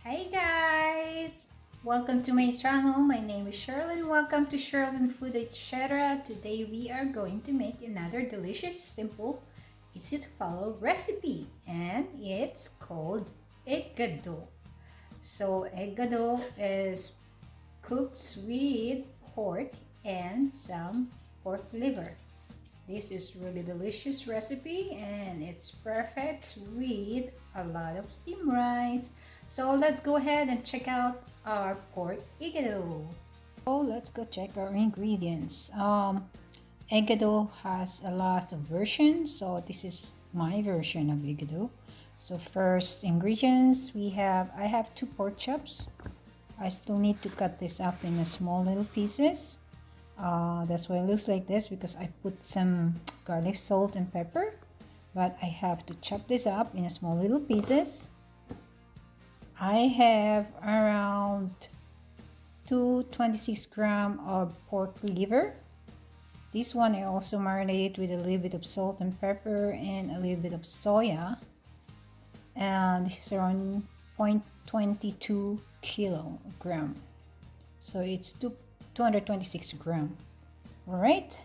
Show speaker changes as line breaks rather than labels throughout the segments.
Hi guys! Welcome to my channel. My name is Sherlyn. Welcome to Sherlyn Food Etc. Today we are going to make another delicious, simple, easy to follow recipe, and it's called Igado. So Igado is cooked with pork and some pork liver. This is really delicious recipe and it's perfect with a lot of steamed rice. So let's go ahead and check out our pork igado. So let's go check our ingredients. Igado has a lot of versions, so this is my version of igado. So first ingredients I have 2 pork chops. I still need to cut this up in a small little pieces. That's why it looks like this, because I put some garlic, salt and pepper, but I have to chop this up in a small little pieces. I have around 226 grams of pork liver. This one I also marinate with a little bit of salt and pepper and a little bit of soya, and this is around 0.22 kilogram, so it's 226 grams. All right,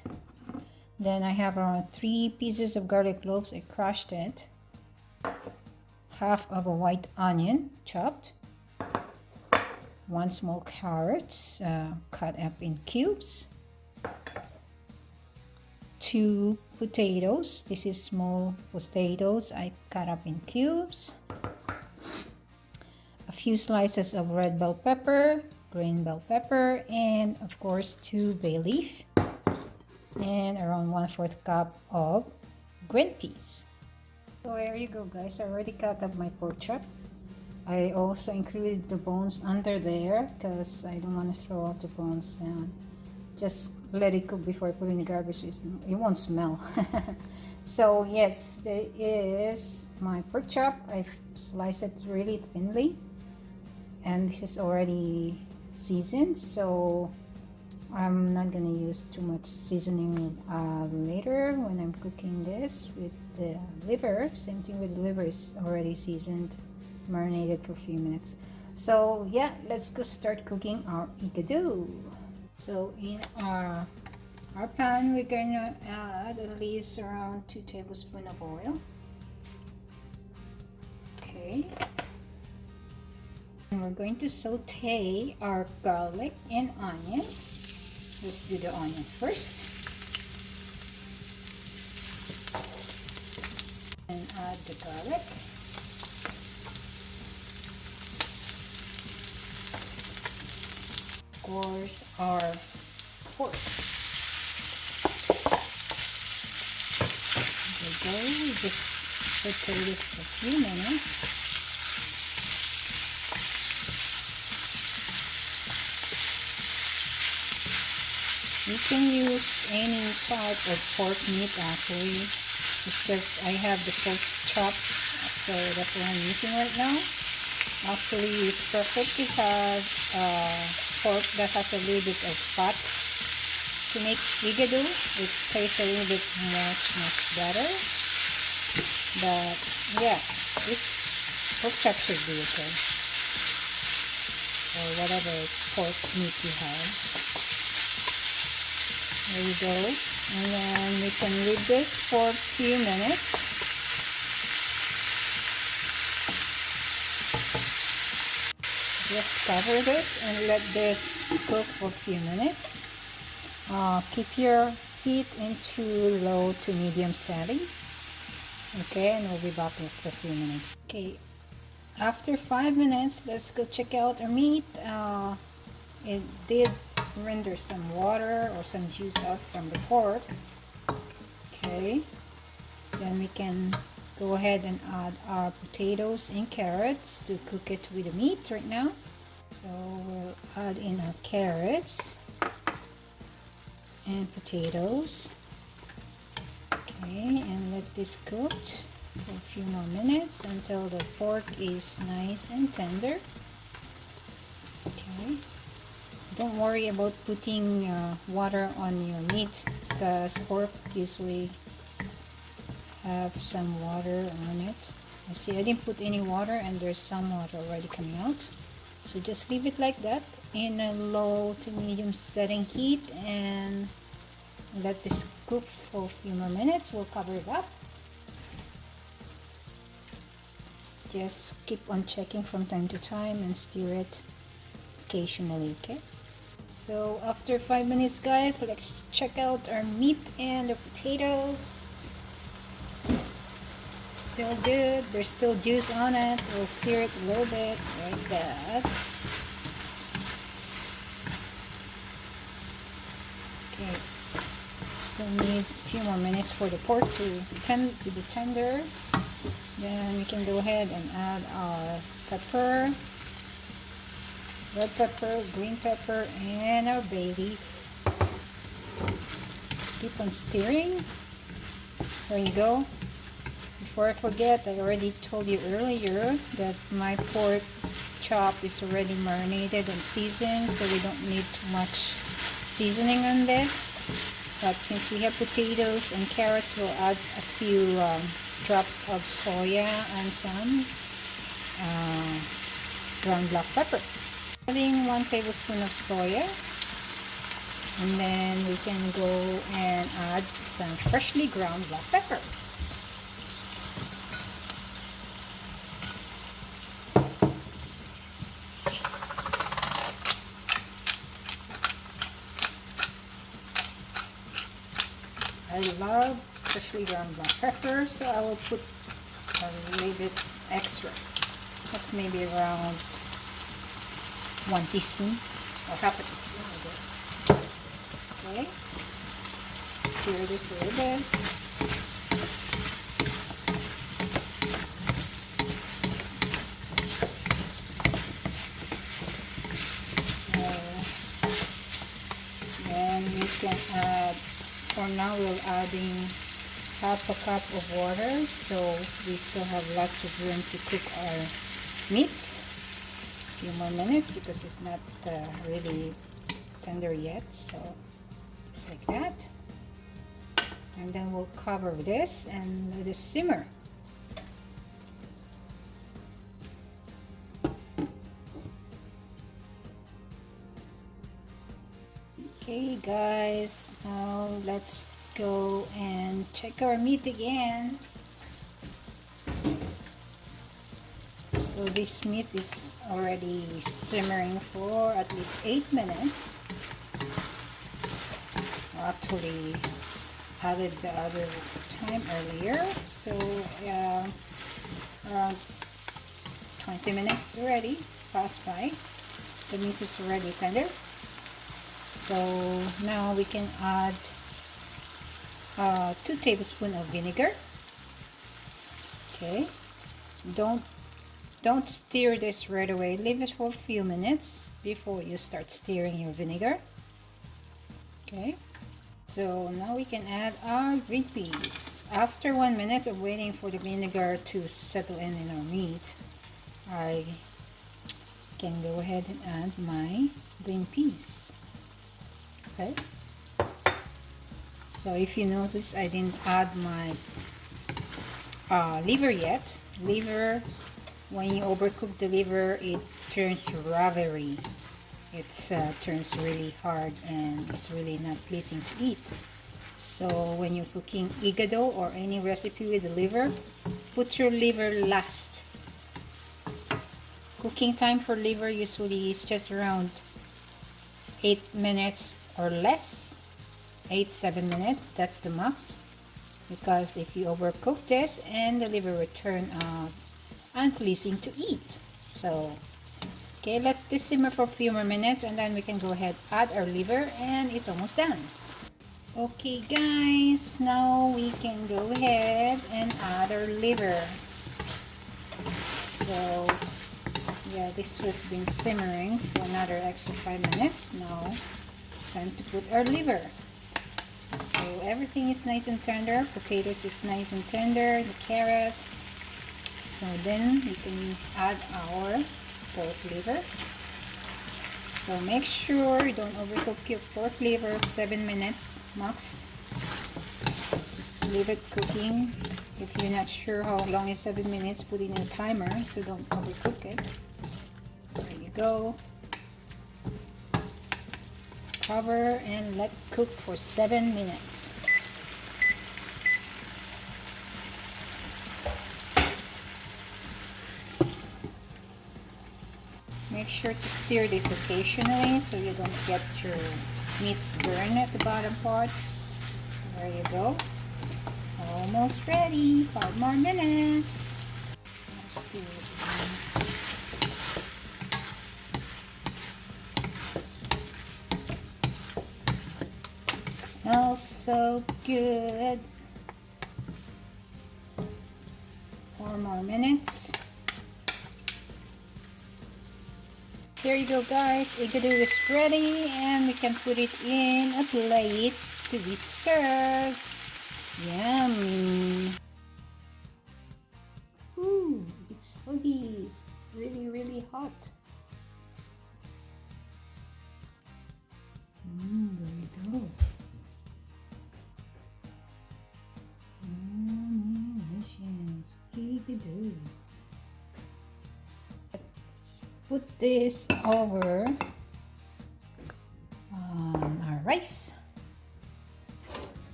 then I have around 3 pieces of garlic cloves. I crushed it. Half of a white onion chopped. 1 small carrot cut up in cubes. 2 potatoes. This is small potatoes I cut up in cubes. A few slices of red bell pepper, green bell pepper, and of course 2 bay leaf, and around 1/4 cup of green peas. So there you go guys, I already cut up my pork chop. I also included the bones under there because I don't want to throw out the bones, and just let it cook before I put it in the garbage. It won't smell. So yes, there is my pork chop. I've sliced it really thinly, and this is already seasoned, so I'm not gonna use too much seasoning later when I'm cooking this with the liver. Same thing with the liver, is already seasoned, marinated for a few minutes. So yeah, let's go start cooking our igado. So in our pan, we're gonna add at least around 2 tablespoons of oil. Okay. And we're going to saute our garlic and onion. Let's do the onion first. And add the garlic. Of course, our pork. There we go. We just saute this for a few minutes. You can use any type of pork meat actually. It's just I have the pork chops, so that's what I'm using right now. Actually, it's perfect to have pork that has a little bit of fat to make igado. It tastes a little bit much better. But yeah, this pork chop should be okay. Or whatever pork meat you have. There we go, and then we can leave this for a few minutes. Just cover this and let this cook for a few minutes. Keep your heat into low to medium setting. Okay, and we'll be back after a few minutes. Okay, after 5 minutes, let's go check out our meat. It did render some water or some juice out from the pork. Okay, then we can go ahead and add our potatoes and carrots to cook it with the meat right now. So we'll add in our carrots and potatoes. Okay, and let this cook for a few more minutes until the pork is nice and tender. Okay. Don't worry about putting water on your meat, because pork usually have some water on it. I see I didn't put any water and there's some water already coming out. So just leave it like that in a low to medium setting heat and let this cook for a few more minutes. We'll cover it up. Just keep on checking from time to time and stir it occasionally, okay? So after 5 minutes, guys, let's check out our meat and the potatoes. Still good. There's still juice on it. We'll stir it a little bit like that. Okay. Still need a few more minutes for the pork to be tender. Then we can go ahead and add our pepper, red pepper, green pepper, and our bay leaf. Just keep on stirring. There you go. Before I forget, I already told you earlier that my pork chop is already marinated and seasoned, so we don't need too much seasoning on this. But since we have potatoes and carrots, we'll add a few drops of soya and some ground black pepper. Adding 1 tablespoon of soya, and then we can go and add some freshly ground black pepper. I love freshly ground black pepper, so I will put a little bit extra. That's maybe around 1 teaspoon or half a teaspoon, I guess. Okay. Stir this a little bit. Then we can add, for now we're adding half a cup of water, so we still have lots of room to cook our meat. A few more minutes because it's not really tender yet, so just like that. And then we'll cover this and let it simmer. Okay guys, now let's go and check our meat again. So this meat is already simmering for at least 8 minutes. I actually added the other time earlier, so around 20 minutes already passed by. The meat is already tender. So now we can add 2 tablespoons of vinegar. Okay, don't stir this right away. Leave it for a few minutes before you start stirring your vinegar. Okay, so now we can add our green peas. After 1 minute of waiting for the vinegar to settle in our meat, I can go ahead and add my green peas. Okay, so if you notice, I didn't add my liver yet. Liver, when you overcook the liver, it turns rubbery. It turns really hard and it's really not pleasing to eat. So when you're cooking Igado or any recipe with the liver, put your liver last. Cooking time for liver usually is just around 8 minutes or less. 8-7 minutes, that's the max, because if you overcook this and the liver will turn unpleasing to eat. So okay, let this simmer for a few more minutes and then we can go ahead add our liver, and it's almost done. Okay guys, now we can go ahead and add our liver. So yeah, this has been simmering for another extra 5 minutes. Now it's time to put our liver. So everything is nice and tender. Potatoes is nice and tender, the carrots. So then we can add our pork liver. So make sure you don't overcook your pork liver. 7 minutes max. Just leave it cooking If you're not sure how long is 7 minutes, put in a timer so don't overcook it. There you go. Cover and let cook for 7 minutes. Make sure to stir this occasionally so you don't get your meat burn at the bottom part. So there you go. Almost ready. 5 more minutes. Stir it again. Smells so good. 4 more minutes. Here you go, guys. Igado is ready and we can put it in a plate to be served. Yummy. Ooh, it's foggy. It's really, really hot. There you go. Delicious. Igado. Put this over our rice.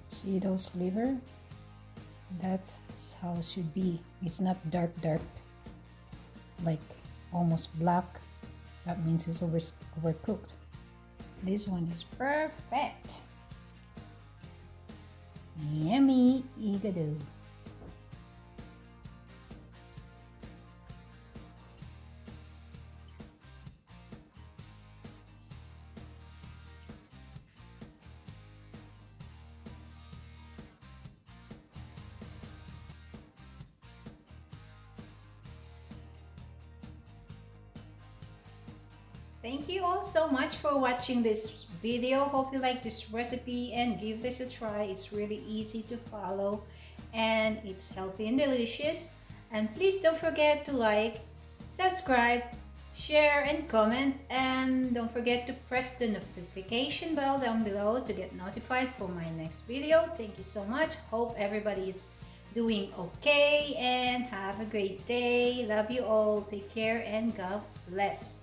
See those liver? That's how it should be. It's not dark, like almost black. That means it's overcooked. This one is perfect. Yummy Igado. Thank you all so much for watching this video. Hope you like this recipe and give this a try. It's really easy to follow and it's healthy and delicious. And please don't forget to like, subscribe, share and comment, and don't forget to press the notification bell down below to get notified for my next video. Thank you so much. Hope everybody is doing okay and have a great day. Love you all. Take care and God bless.